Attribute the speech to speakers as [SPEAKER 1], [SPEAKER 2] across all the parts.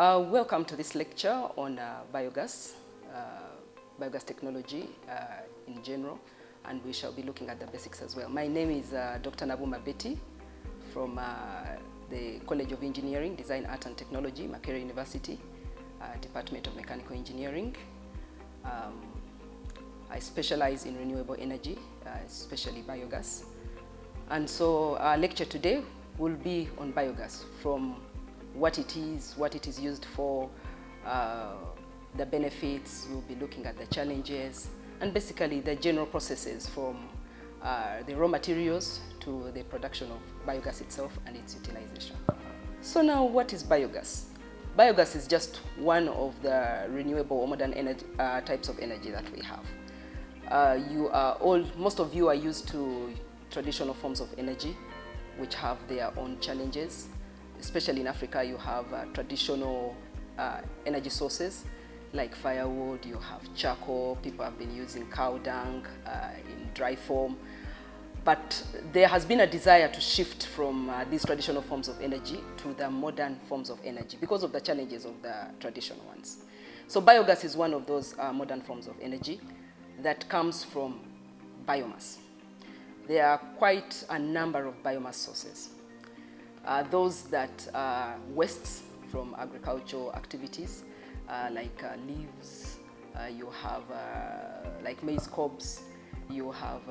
[SPEAKER 1] Welcome to this lecture on biogas, biogas technology in general, and we shall be looking at the basics as well. My name is Dr. Nabuma Betty from the College of Engineering, Design, Art and Technology, Makerere University, Department of Mechanical Engineering. I specialize in renewable energy, especially biogas. And so our lecture today will be on biogas, from what it is used for, the benefits. We'll be looking at the challenges, and basically the general processes from the raw materials to the production of biogas itself and its utilization. So now, what is biogas? Biogas is just one of the renewable or modern energy, types of energy that we have. Most of you are used to traditional forms of energy, which have their own challenges. Especially in Africa, you have traditional energy sources like firewood, you have charcoal, people have been using cow dung in dry form. But there has been a desire to shift from these traditional forms of energy to the modern forms of energy because of the challenges of the traditional ones. So biogas is one of those modern forms of energy that comes from biomass. There are quite a number of biomass sources. Those that are wastes from agricultural activities, like leaves, you have like maize cobs, you have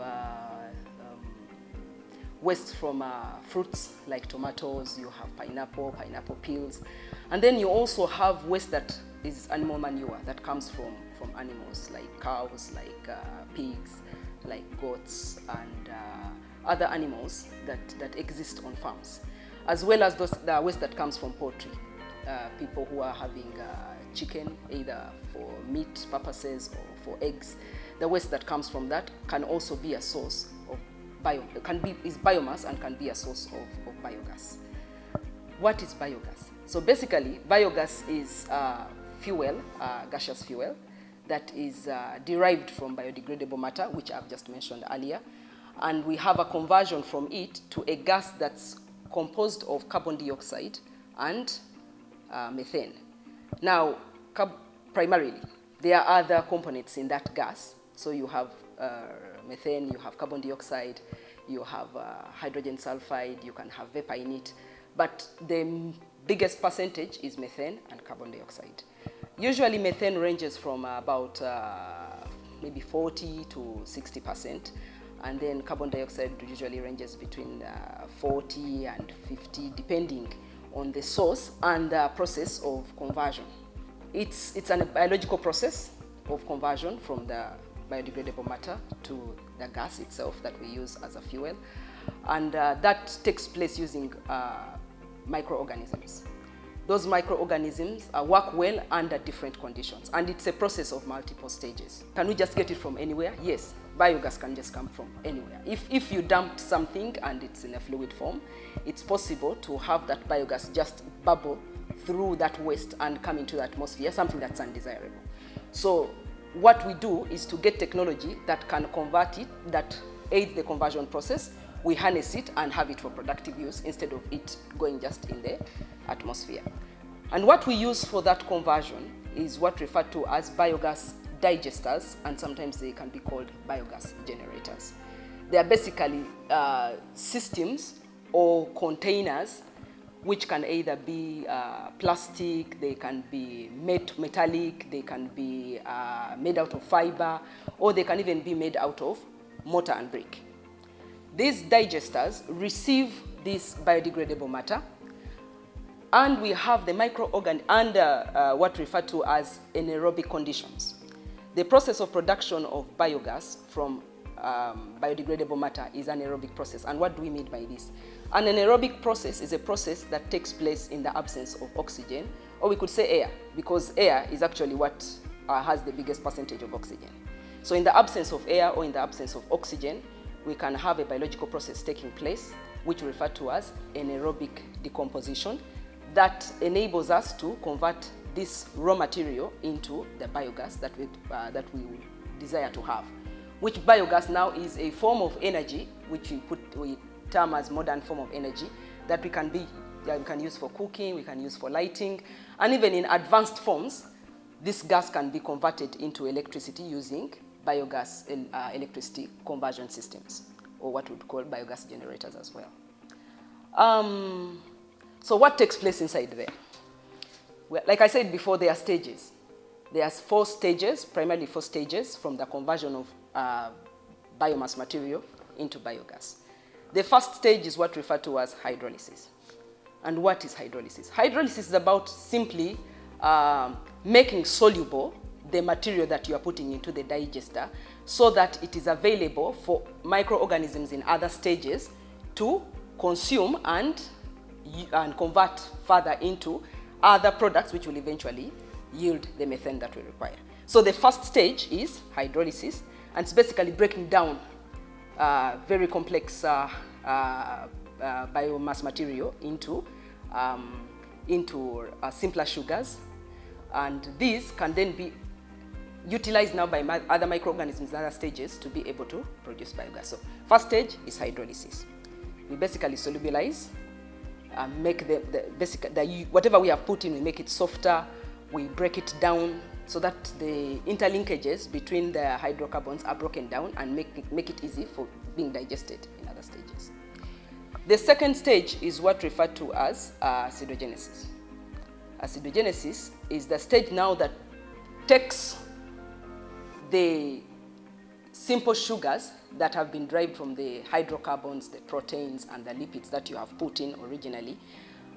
[SPEAKER 1] waste from fruits like tomatoes, you have pineapple peels, and then you also have waste that is animal manure that comes from animals like cows, like pigs, like goats, and other animals that exist on farms, as well as the waste that comes from poultry. People who are having chicken, either for meat purposes or for eggs, the waste that comes from that can also be a source of is biomass and can be a source of biogas. What is biogas? So basically, biogas is fuel, gaseous fuel, that is derived from biodegradable matter, which I've just mentioned earlier, and we have a conversion from it to a gas that's composed of carbon dioxide and methane. Now, primarily, there are other components in that gas. So you have methane, you have carbon dioxide, you have hydrogen sulfide, you can have vapor in it. But the biggest percentage is methane and carbon dioxide. Usually methane ranges from about maybe 40 to 60%. And then carbon dioxide usually ranges between 40 and 50, depending on the source and the process of conversion. It's a biological process of conversion from the biodegradable matter to the gas itself that we use as a fuel. And that takes place using microorganisms. Those microorganisms work well under different conditions, and it's a process of multiple stages. Can we just get it from anywhere? Yes, biogas can just come from anywhere. If you dumped something and it's in a fluid form, it's possible to have that biogas just bubble through that waste and come into the atmosphere, something that's undesirable. So what we do is to get technology that can convert it, that aids the conversion process. We harness it and have it for productive use instead of it going just in the atmosphere. And what we use for that conversion is what referred to as biogas digesters, and sometimes they can be called biogas generators. They are basically systems or containers which can either be plastic, they can be metallic, they can be made out of fiber, or they can even be made out of mortar and brick. These digesters receive this biodegradable matter, and we have the microorganisms under what referred to as anaerobic conditions. The process of production of biogas from biodegradable matter is an anaerobic process. And what do we mean by this? An anaerobic process is a process that takes place in the absence of oxygen, or we could say air, because air is actually what has the biggest percentage of oxygen. So in the absence of air or in the absence of oxygen, we can have a biological process taking place, which we refer to as anaerobic decomposition, that enables us to convert this raw material into the biogas that we desire to have, which biogas now is a form of energy which we term as modern form of energy that we can be we can use for cooking, we can use for lighting, and even in advanced forms, this gas can be converted into electricity using biogas electricity conversion systems, or what we'd call biogas generators as well. So what takes place inside there? Well, like I said before, there are stages. There are 4 stages, primarily 4 stages from the conversion of biomass material into biogas. The first stage is what referred to as hydrolysis. And what is hydrolysis? Hydrolysis is about simply making soluble the material that you are putting into the digester so that it is available for microorganisms in other stages to consume and convert further into other products which will eventually yield the methane that we require. So the first stage is hydrolysis, and it's basically breaking down very complex biomass material into simpler sugars, and these can then be utilized now by other microorganisms in other stages to be able to produce biogas. So first stage is hydrolysis. We basically solubilize, make whatever we have put in, we make it softer, we break it down so that the interlinkages between the hydrocarbons are broken down and make it easy for being digested in other stages. The second stage is what referred to as acidogenesis. Acidogenesis is the stage now that takes the simple sugars that have been derived from the hydrocarbons, the proteins, and the lipids that you have put in originally,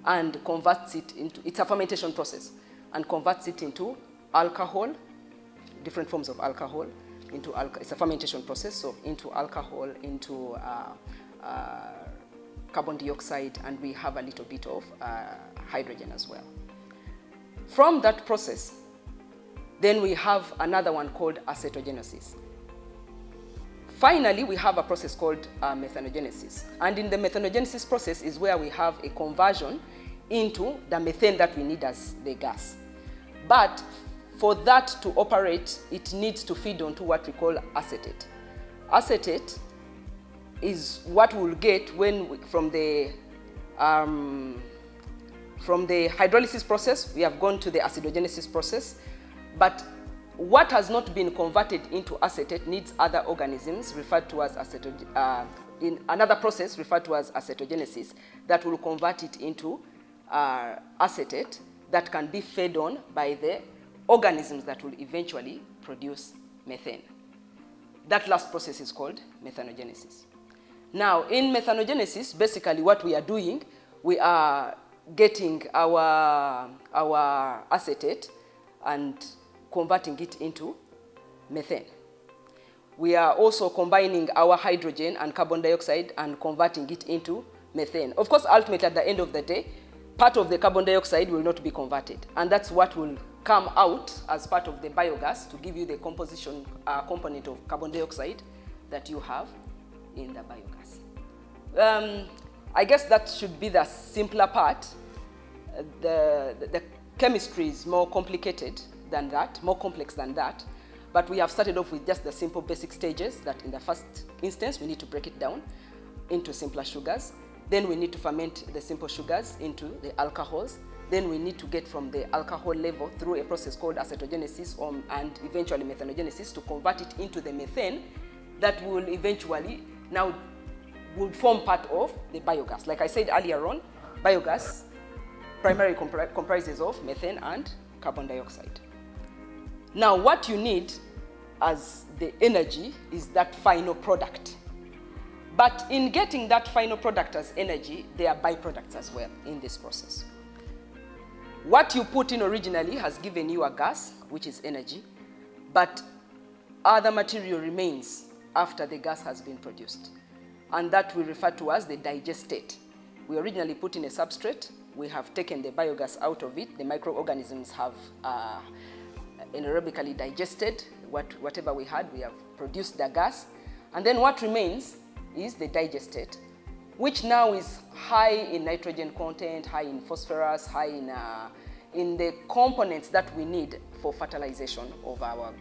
[SPEAKER 1] and converts it into, it's a fermentation process, and converts it into alcohol, different forms of alcohol, it's a fermentation process, so into alcohol, into carbon dioxide, and we have a little bit of hydrogen as well. From that process, then we have another one called acetogenesis. Finally, we have a process called methanogenesis. And in the methanogenesis process is where we have a conversion into the methane that we need as the gas. But for that to operate, it needs to feed onto what we call acetate. Acetate is what we'll get from the hydrolysis process. We have gone to the acidogenesis process, but what has not been converted into acetate needs other organisms referred to as in another process referred to as acetogenesis that will convert it into acetate that can be fed on by the organisms that will eventually produce methane. That last process is called methanogenesis. Now, in methanogenesis, basically what we are doing, we are getting our acetate and converting it into methane. We are also combining our hydrogen and carbon dioxide and converting it into methane. Of course, ultimately, at the end of the day, part of the carbon dioxide will not be converted, and that's what will come out as part of the biogas to give you the composition component of carbon dioxide that you have in the biogas. I guess that should be the simpler part. The chemistry is more complicated than that, more complex than that, but we have started off with just the simple basic stages that in the first instance we need to break it down into simpler sugars. Then we need to ferment the simple sugars into the alcohols. Then we need to get from the alcohol level through a process called acetogenesis and eventually methanogenesis to convert it into the methane that will eventually now would form part of the biogas. Like I said earlier on, biogas primarily comprises of methane and carbon dioxide. Now, what you need as the energy is that final product. But in getting that final product as energy, there are byproducts as well in this process. What you put in originally has given you a gas, which is energy, but other material remains after the gas has been produced. And that we refer to as the digestate. We originally put in a substrate, we have taken the biogas out of it, the microorganisms have anaerobically digested whatever we had, we have produced the gas, and then what remains is the digestate, which now is high in nitrogen content, high in phosphorus, high in the components that we need for fertilization of our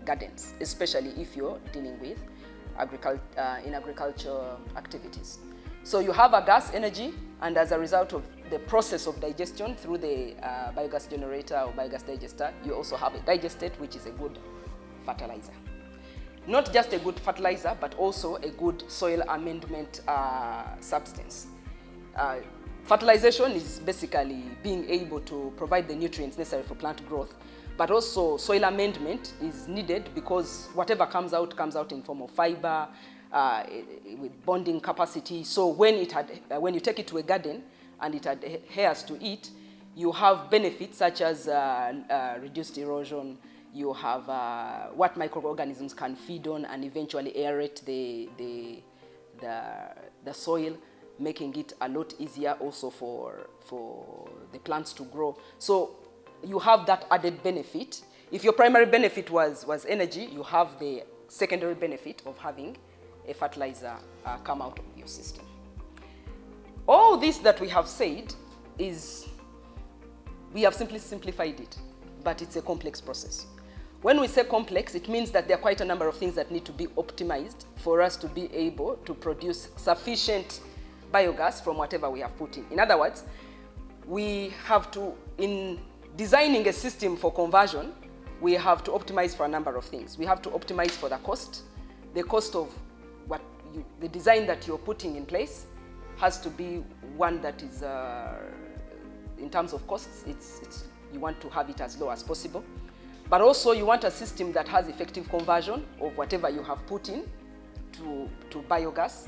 [SPEAKER 1] gardens, especially if you're dealing with agriculture activities. So you have a gas energy, and as a result of the process of digestion through the biogas generator or biogas digester, you also have a digestate, which is a good fertilizer. Not just a good fertilizer, but also a good soil amendment substance. Fertilization is basically being able to provide the nutrients necessary for plant growth, but also soil amendment is needed because whatever comes out in form of fiber, with bonding capacity. So when you take it to a garden and it adheres to it, you have benefits such as reduced erosion. You have what microorganisms can feed on and eventually aerate the soil, making it a lot easier also for the plants to grow. So you have that added benefit. If your primary benefit was energy, you have the secondary benefit of having a fertilizer come out of your system. All this that we have said we have simply simplified it, but it's a complex process. When we say complex, it means that there are quite a number of things that need to be optimized for us to be able to produce sufficient biogas from whatever we have put in. In other words, we have to, in designing a system for conversion, we have to optimize for a number of things. We have to optimize for the cost of the design that you're putting in place has to be one that is, in terms of costs, you want to have it as low as possible. But also you want a system that has effective conversion of whatever you have put in to biogas.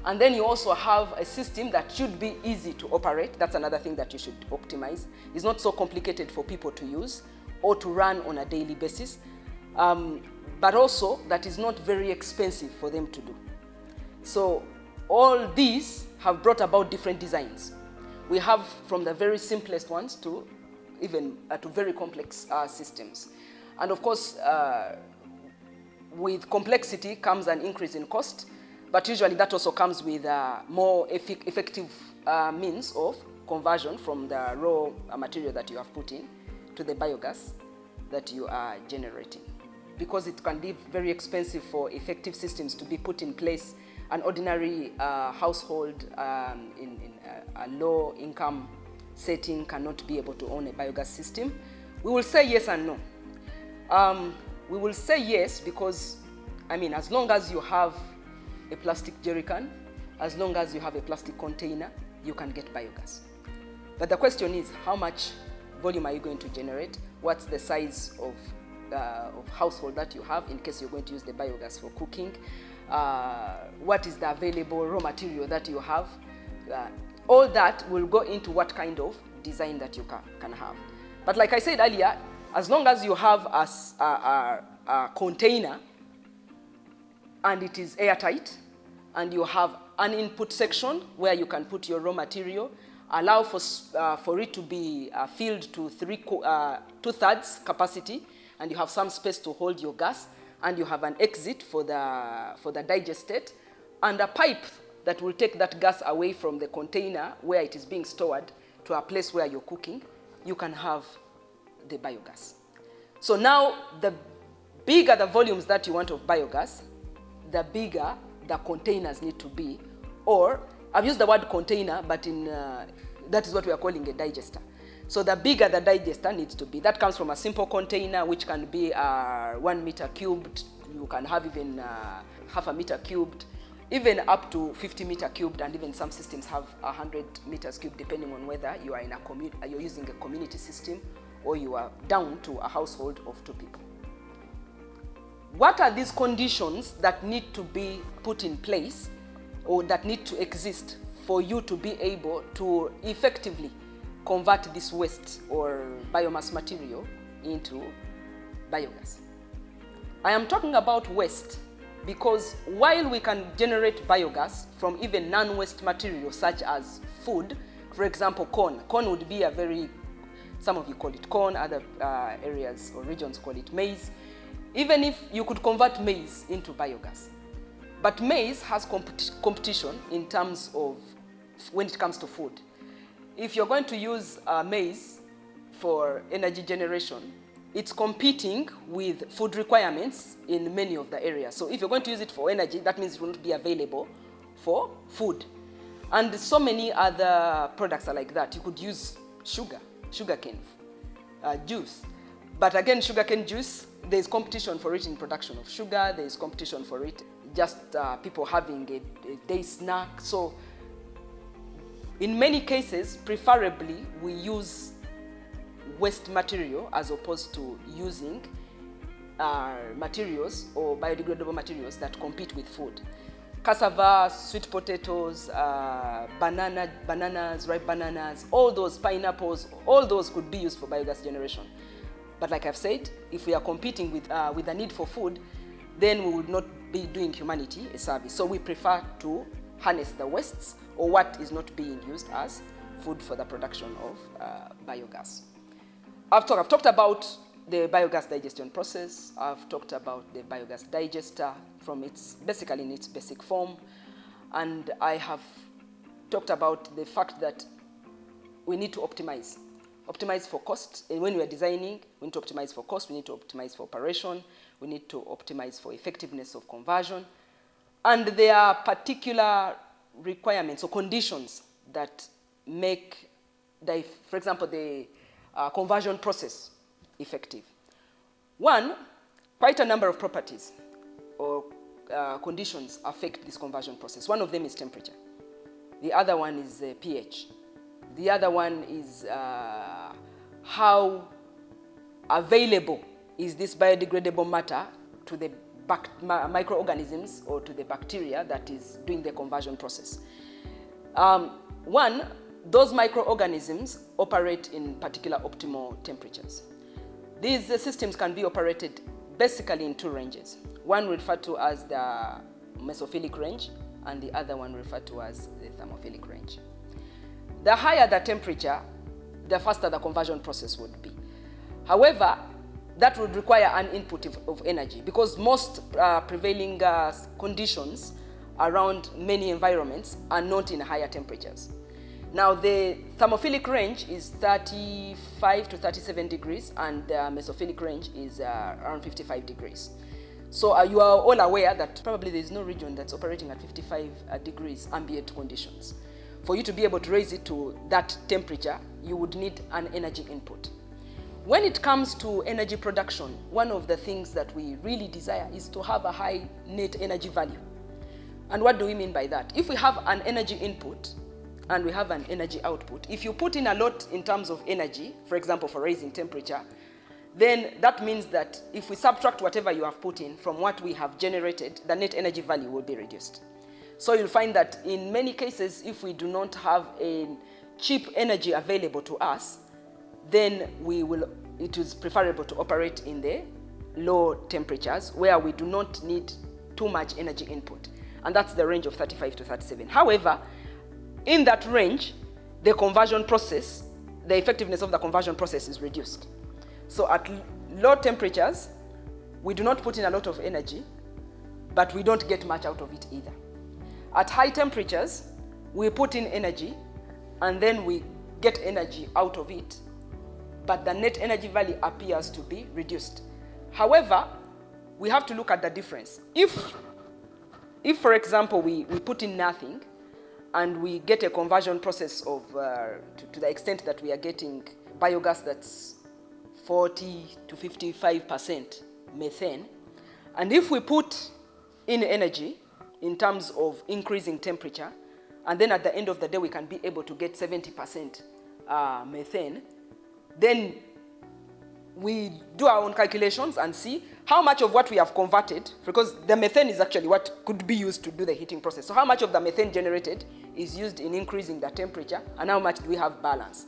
[SPEAKER 1] And then you also have a system that should be easy to operate. That's another thing that you should optimize. It's not so complicated for people to use or to run on a daily basis, but also that is not very expensive for them to do. So all these have brought about different designs. We have from the very simplest ones to even to very complex systems. And of course, with complexity comes an increase in cost, but usually that also comes with more effective means of conversion from the raw material that you have put in to the biogas that you are generating. Because it can be very expensive for effective systems to be put in place, an ordinary household in a low income setting cannot be able to own a biogas system. We will say yes and no. We will say yes because, as long as you have a plastic jerry can, as long as you have a plastic container, you can get biogas. But the question is, how much volume are you going to generate? What's the size of household that you have in case you're going to use the biogas for cooking? What is the available raw material that you have? All that will go into what kind of design that you can have. But like I said earlier, as long as you have a container and it is airtight, and you have an input section where you can put your raw material, allow for it to be filled to 2/3 capacity, and you have some space to hold your gas, and you have an exit for the digestate, and a pipe that will take that gas away from the container where it is being stored to a place where you're cooking, you can have the biogas. So now, the bigger the volumes that you want of biogas, the bigger the containers need to be. Or, I've used the word container, but that is what we are calling a digester. So the bigger the digester needs to be. That comes from a simple container, which can be 1 meter cubed. You can have even half a meter cubed, even up to 50 meter cubed, and even some systems have 100 meters cubed, depending on whether you are in you're using a community system or you are down to a household of 2 people. What are these conditions that need to be put in place or that need to exist for you to be able to effectively convert this waste or biomass material into biogas? I am talking about waste because while we can generate biogas from even non-waste materials such as food, for example, corn would be some of you call it corn, other areas or regions call it maize. Even if you could convert maize into biogas. But maize has competition in terms of when it comes to food. If you're going to use maize for energy generation, it's competing with food requirements in many of the areas. So if you're going to use it for energy, that means it will not be available for food. And so many other products are like that. You could use sugarcane juice. But again, sugarcane juice, there's competition for it in production of sugar, there's competition for it, just people having a day snack. So in many cases, preferably, we use waste material as opposed to using materials or biodegradable materials that compete with food. Cassava, sweet potatoes, bananas, ripe bananas, all those, pineapples, all those could be used for biogas generation. But like I've said, if we are competing with the need for food, then we would not be doing humanity a service. So we prefer to harness the wastes or what is not being used as food for the production of biogas. I've talked about the biogas digestion process. I've talked about the biogas digester basically in its basic form. And I have talked about the fact that we need to optimize for cost. And when we are designing, we need to optimize for cost, we need to optimize for operation, we need to optimize for effectiveness of conversion. And there are particular requirements or conditions that make, for example, the conversion process effective. One, quite a number of properties or conditions affect this conversion process. One of them is temperature. The other one is pH. The other one is how available is this biodegradable matter to the microorganisms or to the bacteria that is doing the conversion process. One, those microorganisms operate in particular optimal temperatures. These systems can be operated basically in two ranges. One referred to as the mesophilic range, and the other one referred to as the thermophilic range. The higher the temperature, the faster the conversion process would be. However, that would require an input of energy because most prevailing conditions around many environments are not in higher temperatures. Now, the thermophilic range is 35 to 37 degrees, and the mesophilic range is around 55 degrees. So you are all aware that probably there is no region that's operating at 55 degrees ambient conditions. For you to be able to raise it to that temperature, you would need an energy input. When it comes to energy production, one of the things that we really desire is to have a high net energy value. And what do we mean by that? If we have an energy input and we have an energy output, if you put in a lot in terms of energy, for example, for raising temperature, then that means that if we subtract whatever you have put in from what we have generated, the net energy value will be reduced. So you'll find that in many cases, if we do not have a cheap energy available to us, then it is preferable to operate in the low temperatures where we do not need too much energy input. And that's the range of 35 to 37. However, in that range, the conversion process, the effectiveness of the conversion process is reduced. So at low temperatures, we do not put in a lot of energy, but we don't get much out of it either. At high temperatures, we put in energy, and then we get energy out of it, but the net energy value appears to be reduced. However, we have to look at the difference. If for example, we put in nothing, and we get a conversion process of, to the extent that we are getting biogas that's 40 to 55% methane, and if we put in energy in terms of increasing temperature, and then at the end of the day we can be able to get 70% methane, then we do our own calculations and see how much of what we have converted, because the methane is actually what could be used to do the heating process. So how much of the methane generated is used in increasing the temperature, and how much do we have balance?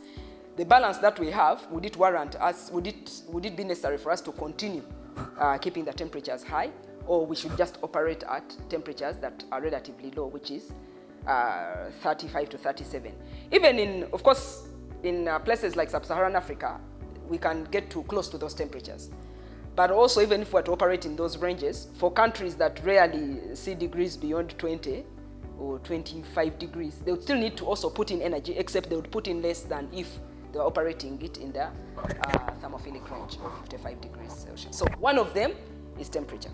[SPEAKER 1] The balance that we have, would it warrant us, would it be necessary for us to continue keeping the temperatures high, or we should just operate at temperatures that are relatively low, which is 35 to 37. Even in, of course, in places like Sub-Saharan Africa, we can get too close to those temperatures. But also, even if we're to operate in those ranges, for countries that rarely see degrees beyond 20 or 25 degrees, they would still need to also put in energy, except they would put in less than if they were operating it in the thermophilic range of 55 degrees Celsius. So one of them is temperature.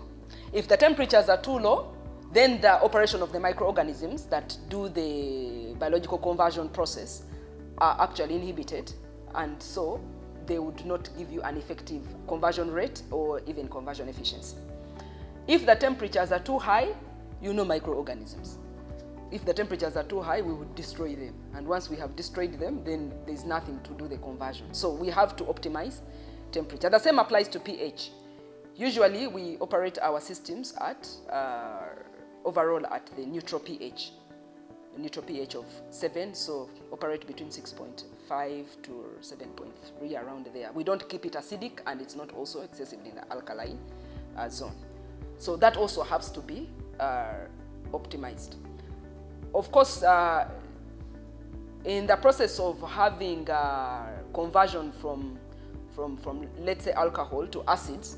[SPEAKER 1] If the temperatures are too low, Then the operation of the microorganisms that do the biological conversion process are actually inhibited, and so they would not give you an effective conversion rate or even conversion efficiency. If the temperatures are too high, you know microorganisms. If the temperatures are too high, we would destroy them. And once we have destroyed them, then there's nothing to do the conversion. So we have to optimize temperature. The same applies to pH. Usually we operate our systems at overall at the neutral pH. A neutral pH of 7, so operate between 6.5 to 7.3, around there. We don't keep it acidic, and it's not also excessively in the alkaline zone. So that also has to be optimized. Of course, in the process of having conversion from let's say alcohol to acids,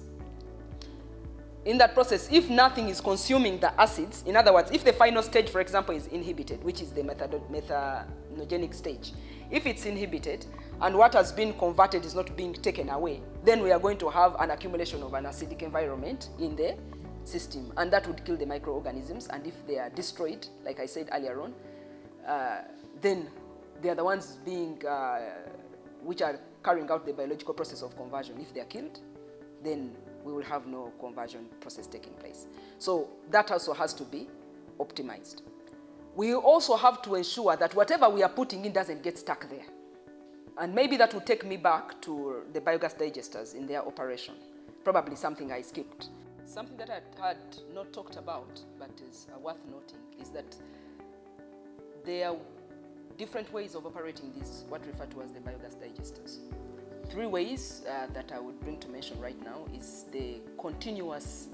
[SPEAKER 1] in that process, if nothing is consuming the acids, in other words, if the final stage, for example, is inhibited, which is the methanogenic stage, if it's inhibited and what has been converted is not being taken away, then we are going to have an accumulation of an acidic environment in the system, and that would kill the microorganisms. And if they are destroyed, like I said earlier on, then they are the ones being which are carrying out the biological process of conversion. If they are killed, then we will have no conversion process taking place. So that also has to be optimized. We also have to ensure that whatever we are putting in doesn't get stuck there. And maybe that will take me back to the biogas digesters in their operation. Probably something I skipped. Something that I had not talked about, but is worth noting, is that there are different ways of operating these, what we refer to as the biogas digesters. 3 ways that I would bring to mention right now is the continuous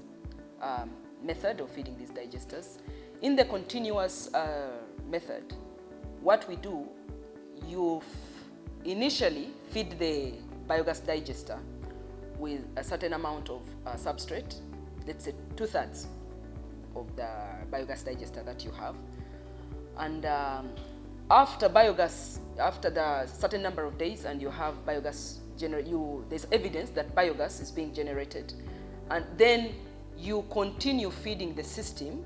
[SPEAKER 1] method of feeding these digesters. In the continuous method, what we do, you initially feed the biogas digester with a certain amount of substrate, let's say 2/3 of the biogas digester that you have. And after the certain number of days, and you have biogas there's evidence that biogas is being generated, and then you continue feeding the system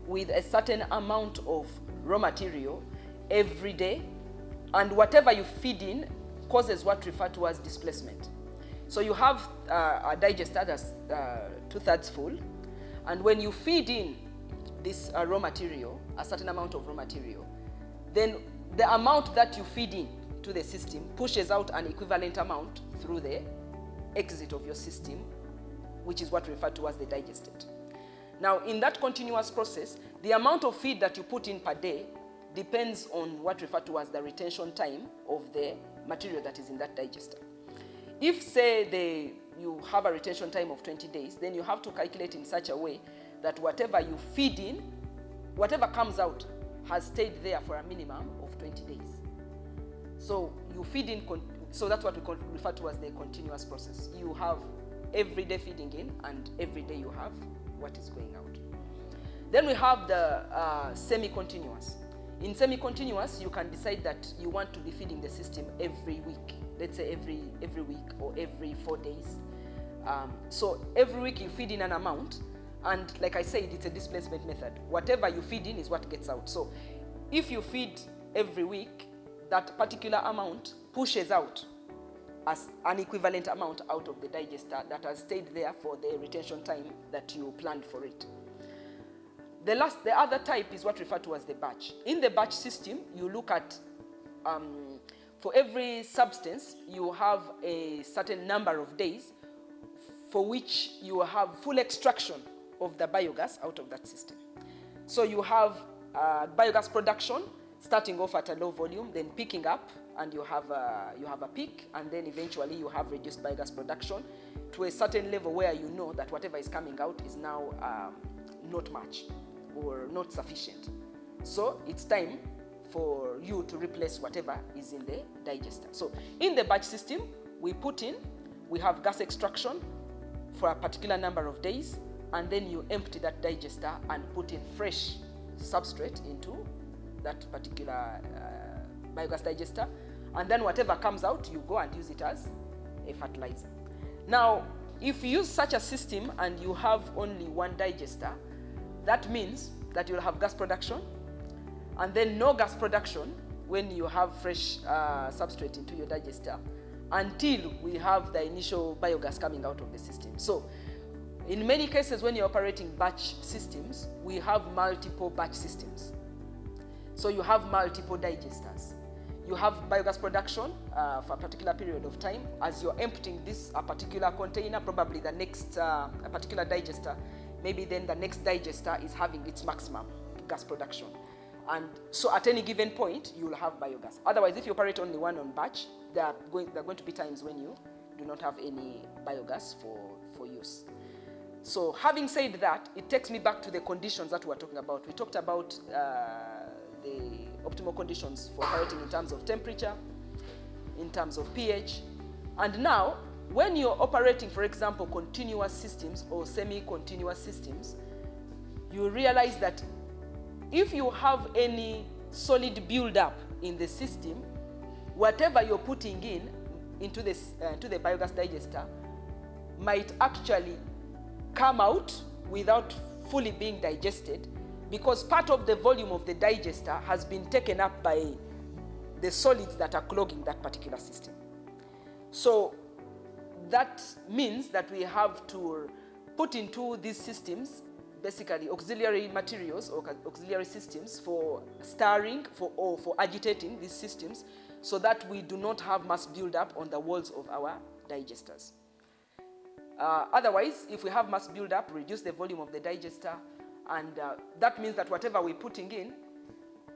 [SPEAKER 1] with a certain amount of raw material every day, and whatever you feed in causes what we refer to as displacement. So you have a digester that's 2/3 full, and when you feed in this raw material, a certain amount of raw material, then the amount that you feed in to the system pushes out an equivalent amount through the exit of your system, which is what we refer to as the digestate. Now, in that continuous process, the amount of feed that you put in per day depends on what we refer to as the retention time of the material that is in that digester. If, say, you have a retention time of 20 days, then you have to calculate in such a way that whatever you feed in, whatever comes out, has stayed there for a minimum of 20 days. So you feed in, so that's what we refer to as the continuous process. You have every day feeding in, and every day you have what is going out. Then we have the semi-continuous. In semi-continuous, you can decide that you want to be feeding the system every week. Let's say every week or every 4 days. So every week you feed in an amount, and like I said, it's a displacement method. Whatever you feed in is what gets out. So if you feed every week, that particular amount pushes out as an equivalent amount out of the digester that has stayed there for the retention time that you planned for it. The other type is what referred to as the batch. In the batch system, you look at, for every substance, you have a certain number of days for which you have full extraction of the biogas out of that system. So you have biogas production starting off at a low volume, then picking up, and you have a peak, and then eventually you have reduced biogas production to a certain level where you know that whatever is coming out is now not much or not sufficient. So it's time for you to replace whatever is in the digester. So in the batch system, we have gas extraction for a particular number of days, and then you empty that digester and put in fresh substrate into that particular biogas digester, and then whatever comes out, you go and use it as a fertilizer. Now, if you use such a system and you have only one digester, that means that you'll have gas production, and then no gas production when you have fresh substrate into your digester, until we have the initial biogas coming out of the system. So in many cases, when you're operating batch systems, we have multiple batch systems. So you have multiple digesters. You have biogas production for a particular period of time. As you're emptying this particular container, probably the next a particular digester, maybe then the next digester is having its maximum gas production. And so at any given point, you'll have biogas. Otherwise, if you operate only one on batch, there are going to be times when you do not have any biogas for use. So having said that, it takes me back to the conditions that we were talking about. We talked about the optimal conditions for operating in terms of temperature, in terms of pH. And now, when you're operating, for example, continuous systems or semi-continuous systems, you realize that if you have any solid build-up in the system, whatever you're putting into the biogas digester might actually come out without fully being digested, because part of the volume of the digester has been taken up by the solids that are clogging that particular system. So that means that we have to put into these systems basically auxiliary materials or auxiliary systems for stirring or for agitating these systems, so that we do not have mass buildup on the walls of our digesters. Otherwise, if we have mass buildup, reduce the volume of the digester, and that means that whatever we're putting in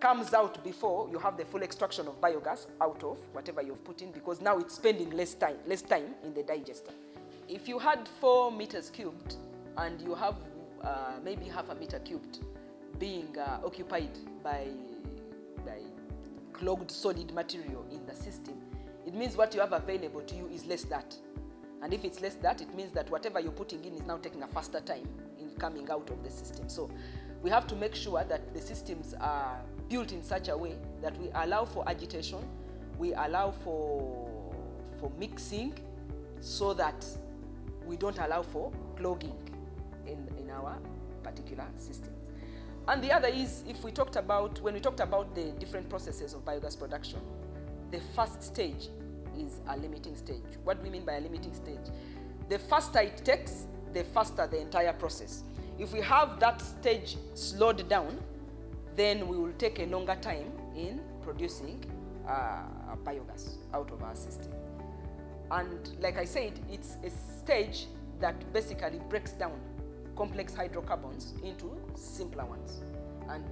[SPEAKER 1] comes out before you have the full extraction of biogas out of whatever you've put in, because now it's spending less time in the digester. If you had 4 meters cubed and you have maybe half a meter cubed being occupied by clogged solid material in the system, it means what you have available to you is less that. And if it's less that, it means that whatever you're putting in is now taking a faster time in coming out of the system. So we have to make sure that the systems are built in such a way that we allow for agitation, we allow for mixing, so that we don't allow for clogging in our particular systems. And the other is, when we talked about the different processes of biogas production, the first stage is a limiting stage. What do we mean by a limiting stage? The faster it takes, the faster the entire process. If we have that stage slowed down, then we will take a longer time in producing biogas out of our system. And like I said, it's a stage that basically breaks down complex hydrocarbons into simpler ones. And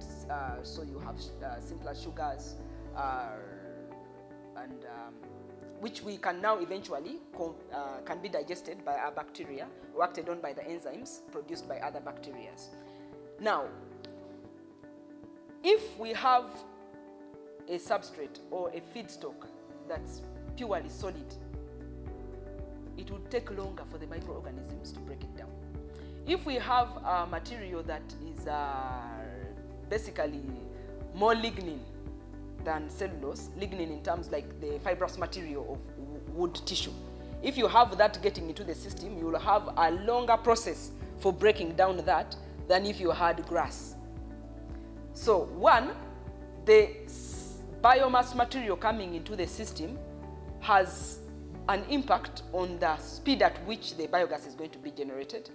[SPEAKER 1] so you have simpler sugars, which we can now eventually can be digested by our bacteria or acted on by the enzymes produced by other bacteria. Now, if we have a substrate or a feedstock that's purely solid, it would take longer for the microorganisms to break it down. If we have a material that is basically more lignin than cellulose, lignin in terms like the fibrous material of wood tissue, if you have that getting into the system, you will have a longer process for breaking down that than if you had grass. So one, the biomass material coming into the system has an impact on the speed at which the biogas is going to be generated,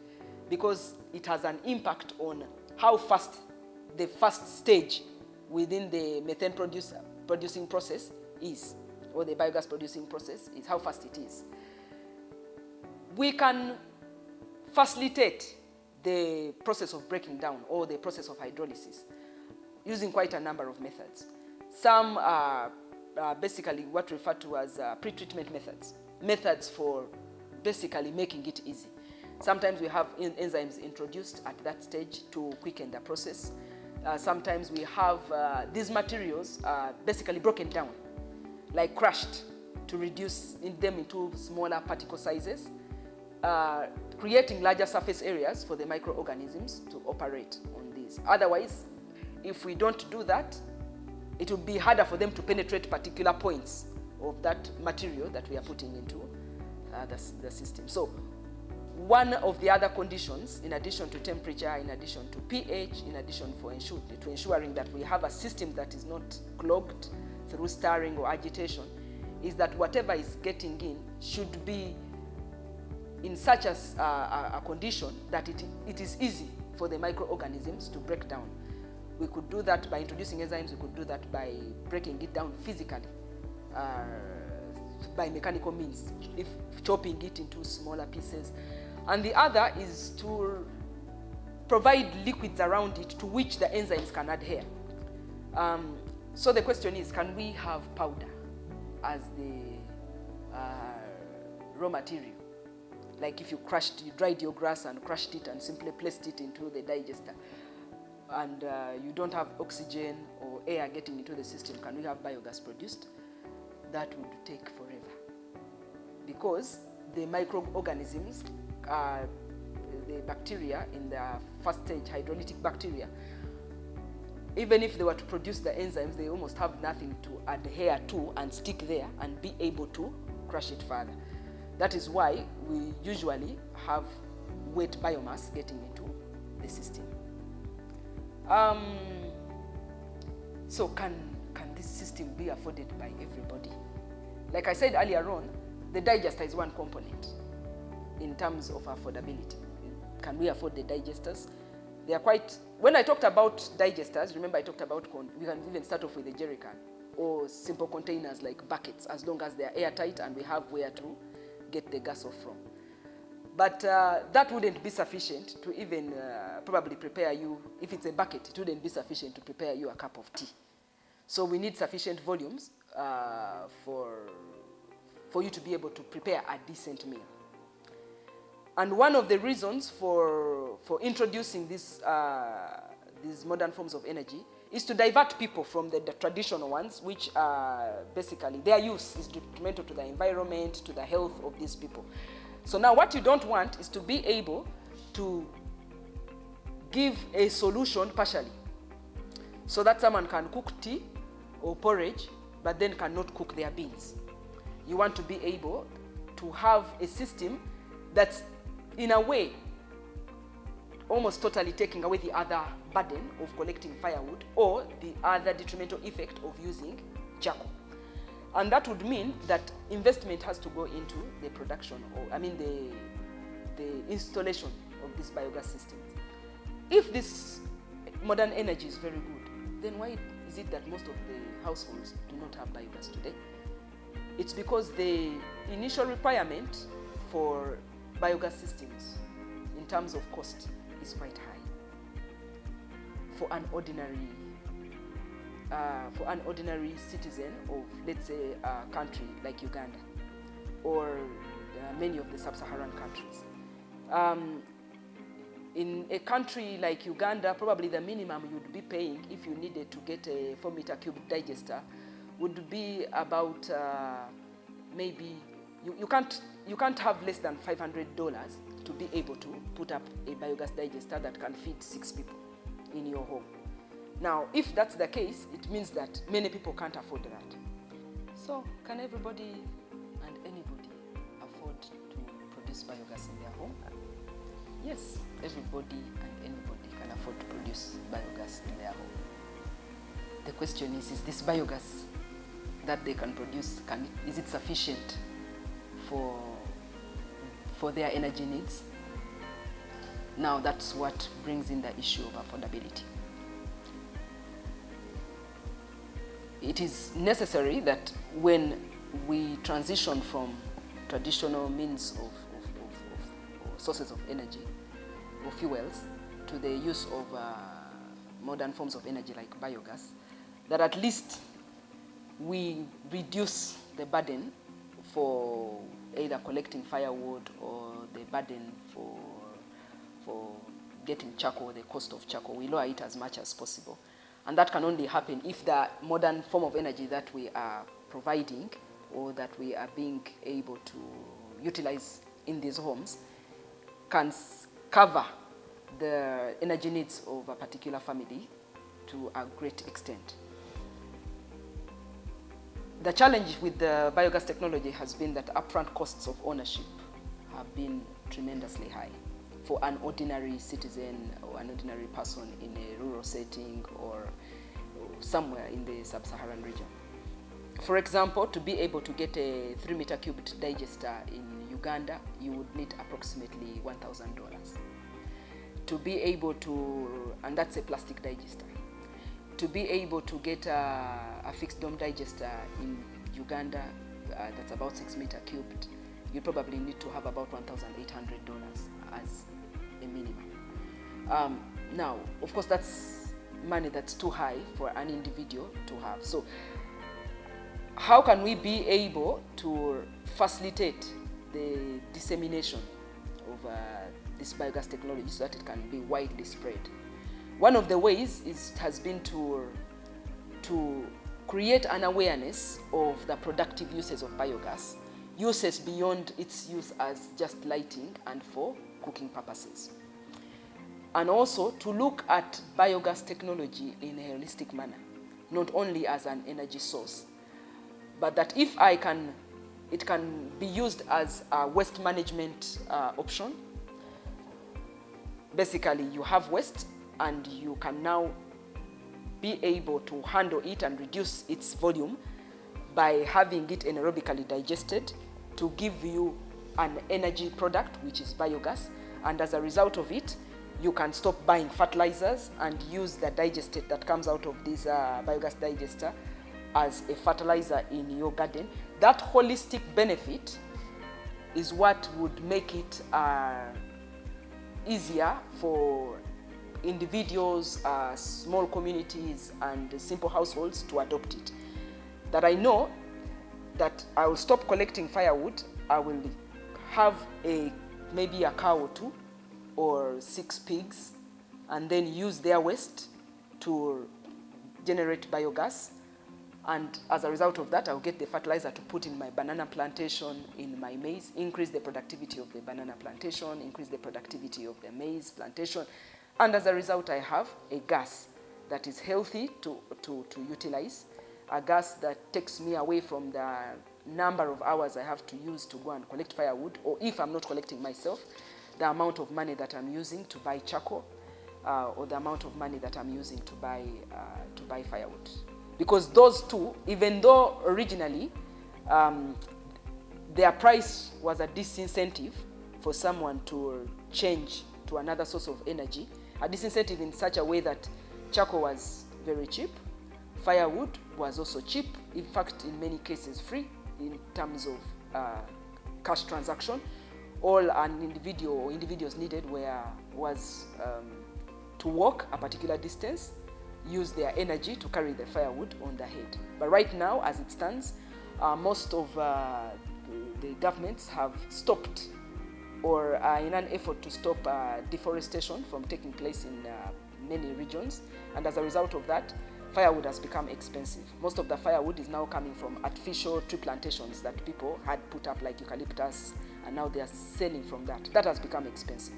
[SPEAKER 1] because it has an impact on how fast the first stage within the methane producing process is, or the biogas producing process is, how fast it is. We can facilitate the process of breaking down or the process of hydrolysis using quite a number of methods. Some are basically what we refer to as pre-treatment methods for basically making it easy. Sometimes we have enzymes introduced at that stage to quicken the process. Sometimes we have these materials basically broken down, like crushed, to reduce them into smaller particle sizes, creating larger surface areas for the microorganisms to operate on these. Otherwise, if we don't do that, it will be harder for them to penetrate particular points of that material that we are putting into the system. So one of the other conditions, in addition to temperature, in addition to pH, in addition to ensuring that we have a system that is not clogged through stirring or agitation, is that whatever is getting in should be in such a condition that it is easy for the microorganisms to break down. We could do that by introducing enzymes. We could do that by breaking it down physically, by mechanical means, if chopping it into smaller pieces. And the other is to provide liquids around it to which the enzymes can adhere. So the question is, can we have powder as the raw material? Like if you dried your grass and crushed it and simply placed it into the digester, and you don't have oxygen or air getting into the system, can we have biogas produced? That would take forever, because the microorganisms, the bacteria in the first stage, hydrolytic bacteria, even if they were to produce the enzymes, they almost have nothing to adhere to and stick there and be able to crush it further. That is why we usually have wet biomass getting into the system. So can this system be afforded by everybody? Like I said earlier on, the digester is one component in terms of affordability. Can we afford the digesters? They are quite, when I talked about digesters, remember I talked about, we can even start off with a jerry can or simple containers like buckets, as long as they are airtight and we have where to get the gas off from. But that wouldn't be sufficient to even probably prepare you, if it's a bucket, it wouldn't be sufficient to prepare you a cup of tea. So we need sufficient volumes for you to be able to prepare a decent meal. And one of the reasons for introducing these modern forms of energy is to divert people from the traditional ones, which basically their use is detrimental to the environment, to the health of these people. So now what you don't want is to be able to give a solution partially, so that someone can cook tea or porridge, but then cannot cook their beans. You want to be able to have a system that's, in a way, almost totally taking away the other burden of collecting firewood or the other detrimental effect of using charcoal. And that would mean that investment has to go into the production, or the installation of these biogas systems. If this modern energy is very good, then why is it that most of the households do not have biogas today? It's because the initial requirement for biogas systems in terms of cost is quite high for an ordinary citizen of, let's say, a country like Uganda or many of the sub-Saharan countries. In a country like Uganda, probably the minimum you'd be paying if you needed to get a 4-meter cube digester would be about maybe you can't have less than $500 to be able to put up a biogas digester that can feed 6 people in your home. Now, if that's the case, it means that many people can't afford that. So, can everybody and anybody afford to produce biogas in their home? Yes, everybody and anybody can afford to produce biogas in their home. The question is this biogas that they can produce, is it sufficient for their energy needs? Now that's what brings in the issue of affordability. It is necessary that when we transition from traditional means of sources of energy or fuels to the use of modern forms of energy like biogas, that at least we reduce the burden for either collecting firewood or the burden for getting charcoal, the cost of charcoal. We lower it as much as possible. And that can only happen if the modern form of energy that we are providing or that we are being able to utilize in these homes can cover the energy needs of a particular family to a great extent. The challenge with the biogas technology has been that upfront costs of ownership have been tremendously high for an ordinary citizen or an ordinary person in a rural setting or somewhere in the sub-Saharan region. For example, to be able to get a 3-meter cubed digester in Uganda, you would need approximately $1,000. To be able to, and that's a plastic digester, to be able to get a fixed dome digester in Uganda that's about 6-meter cubed, you probably need to have about $1,800 as a minimum. Now, of course, that's money that's too high for an individual to have. So how can we be able to facilitate the dissemination of this biogas technology so that it can be widely spread? One of the ways has been to create an awareness of the productive uses of biogas, uses beyond its use as just lighting and for cooking purposes. And also to look at biogas technology in a holistic manner, not only as an energy source, but that if it can be used as a waste management option. Basically, you have waste and you can now be able to handle it and reduce its volume by having it anaerobically digested to give you an energy product, which is biogas. And as a result of it, you can stop buying fertilizers and use the digestate that comes out of this biogas digester as a fertilizer in your garden. That holistic benefit is what would make it easier for individuals, small communities, and simple households to adopt it. That I know that I will stop collecting firewood, I will have maybe a cow or 2 or 6 pigs, and then use their waste to generate biogas. And as a result of that, I'll get the fertilizer to put in my banana plantation, in my maize, increase the productivity of the banana plantation, increase the productivity of the maize plantation. And as a result, I have a gas that is healthy to utilize, a gas that takes me away from the number of hours I have to use to go and collect firewood, or if I'm not collecting myself, the amount of money that I'm using to buy charcoal, or the amount of money that I'm using to buy firewood. Because those two, even though originally their price was a disincentive for someone to change to another source of energy, a disincentive in such a way that charcoal was very cheap, firewood was also cheap, in fact in many cases free in terms of cash transaction. All an individual or individuals needed was to walk a particular distance, use their energy to carry the firewood on their head. But right now, as it stands, most of the governments have stopped or are in an effort to stop deforestation from taking place in many regions. And as a result of that, firewood has become expensive. Most of the firewood is now coming from artificial tree plantations that people had put up, like eucalyptus, and now they are selling from that. That has become expensive.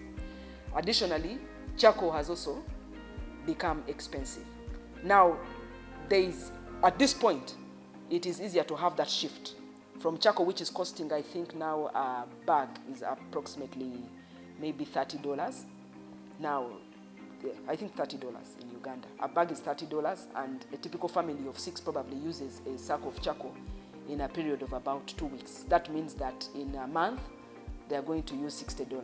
[SPEAKER 1] Additionally, charcoal has also become expensive. Now, at this point, it is easier to have that shift from charcoal, which is costing, I think now a bag is approximately maybe $30. Now, I think $30 in Uganda. A bag is $30, and a typical family of 6 probably uses a sack of charcoal in a period of about 2 weeks. That means that in a month, they are going to use $60.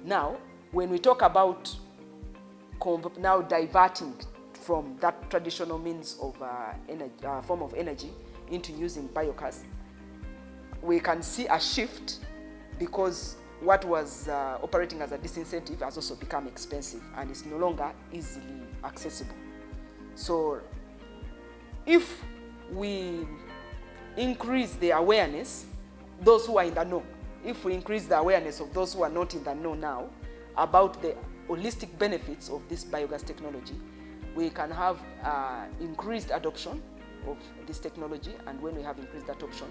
[SPEAKER 1] Now, when we talk about now diverting from that traditional means of form of energy into using biogas, we can see a shift because what was operating as a disincentive has also become expensive and is no longer easily accessible. So if we increase the awareness, those who are in the know, if we increase the awareness of those who are not in the know now about the holistic benefits of this biogas technology, we can have increased adoption of this technology. And when we have increased adoption,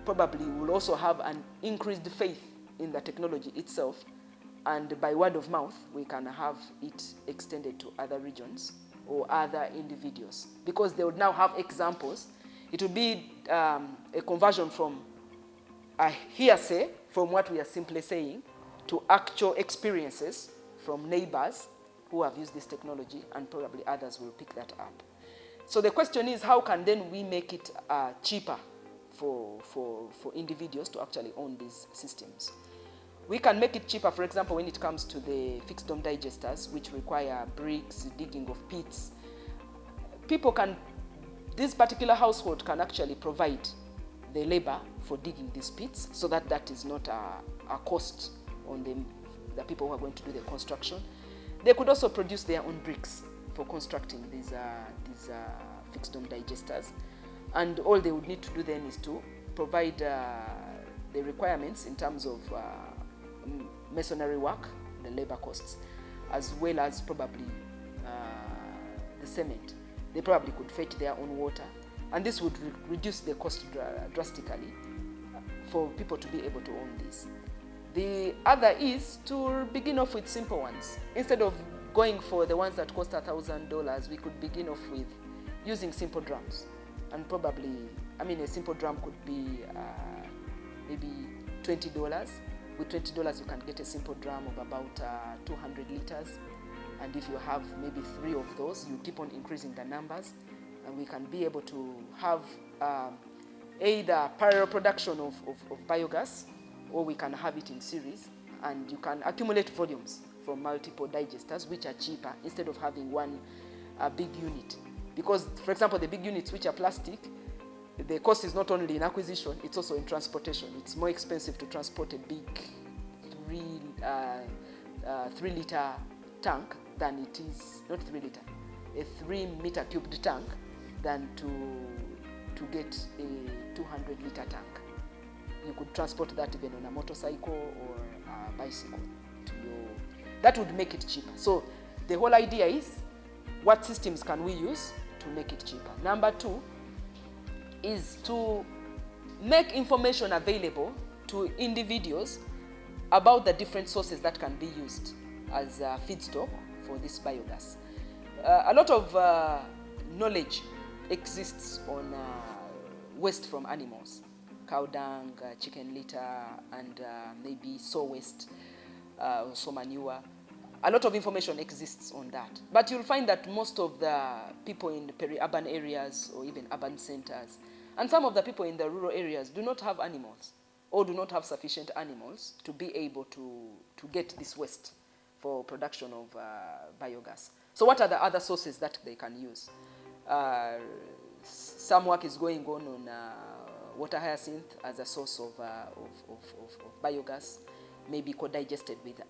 [SPEAKER 1] probably we'll also have an increased faith in the technology itself, and by word of mouth, we can have it extended to other regions or other individuals, because they would now have examples. It would be a conversion from a hearsay, from what we are simply saying, to actual experiences from neighbors who have used this technology, and probably others will pick that up. So the question is, how can then we make it cheaper for individuals to actually own these systems? We can make it cheaper, for example, when it comes to the fixed dome digesters, which require bricks, digging of pits. This particular household can actually provide the labor for digging these pits, so that is not a cost on the people who are going to do the construction. They could also produce their own bricks for constructing these fixed dome digesters. And all they would need to do then is to provide the requirements in terms of masonry work, the labor costs, as well as probably the cement. They probably could fetch their own water, and this would reduce the cost drastically for people to be able to own this. The other is to begin off with simple ones. Instead of going for the ones that cost $1,000, we could begin off with using simple drums. And probably, a simple drum could be maybe $20. With $20, you can get a simple drum of about 200 liters. And if you have maybe 3 of those, you keep on increasing the numbers. And we can be able to have either parallel production of biogas, or we can have it in series. And you can accumulate volumes from multiple digesters, which are cheaper, instead of having one big unit. Because, for example, the big units which are plastic, the cost is not only in acquisition, it's also in transportation. It's more expensive to transport a big 3-liter tank than it is, not 3 liter, a 3-meter cubed tank, than to get a 200-liter tank. You could transport that even on a motorcycle or a bicycle that would make it cheaper. So the whole idea is, what systems can we use to make it cheaper? Number 2 is to make information available to individuals about the different sources that can be used as feedstock for this biogas. A lot of knowledge exists on waste from animals, cow dung, chicken litter, and maybe sow waste, sow manure. A lot of information exists on that. But you'll find that most of the people in the peri-urban areas or even urban centers, and some of the people in the rural areas, do not have animals, or do not have sufficient animals to be able to get this waste for production of biogas. So what are the other sources that they can use? Some work is going on water hyacinth as a source of biogas, maybe co-digested with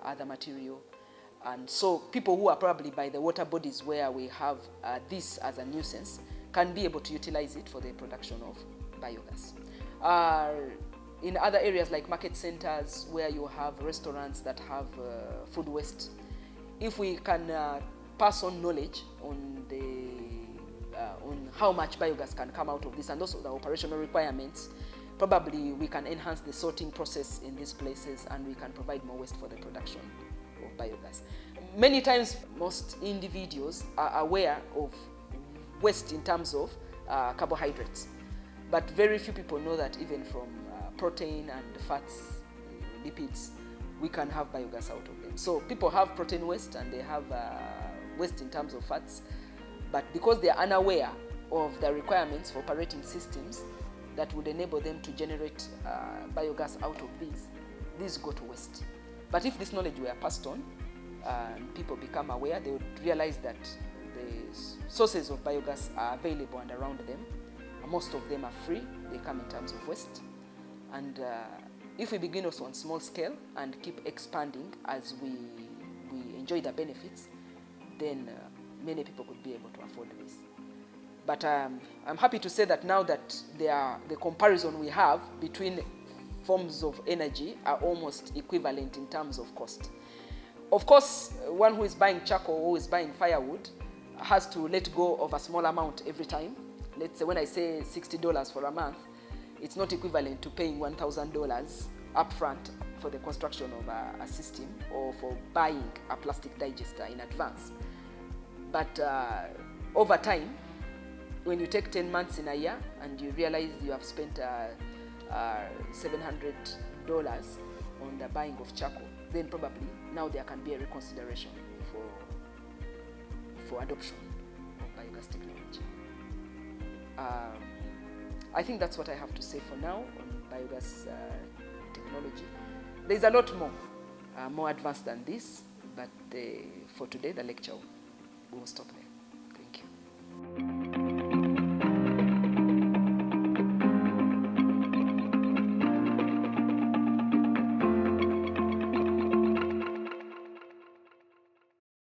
[SPEAKER 1] other material. And so people who are probably by the water bodies where we have this as a nuisance can be able to utilize it for the production of biogas. In other areas like market centers, where you have restaurants that have food waste, if we can pass on knowledge on how much biogas can come out of this, and also the operational requirements, probably we can enhance the sorting process in these places, and we can provide more waste for the production of biogas. Many times, most individuals are aware of waste in terms of carbohydrates, but very few people know that even from protein and fats, lipids, we can have biogas out of them. So people have protein waste and they have waste in terms of fats, but because they are unaware of the requirements for operating systems that would enable them to generate biogas out of these go to waste. But if this knowledge were passed on and people become aware, they would realize that the sources of biogas are available and around them. Most of them are free. They come in terms of waste. And if we begin also on small scale and keep expanding as we enjoy the benefits, then many people could be able to afford this. But I'm happy to say that now that the comparison we have between forms of energy are almost equivalent in terms of cost. Of course, one who is buying charcoal or who is buying firewood has to let go of a small amount every time. Let's say when I say $60 for a month, it's not equivalent to paying $1,000 upfront for the construction of a system or for buying a plastic digester in advance. But over time, when you take 10 months in a year and you realize you have spent $700 on the buying of charcoal, then probably now there can be a reconsideration for adoption of biogas technology. I think that's what I have to say for now on biogas technology. There's a lot more advanced than this, but for today the lecture will stop there.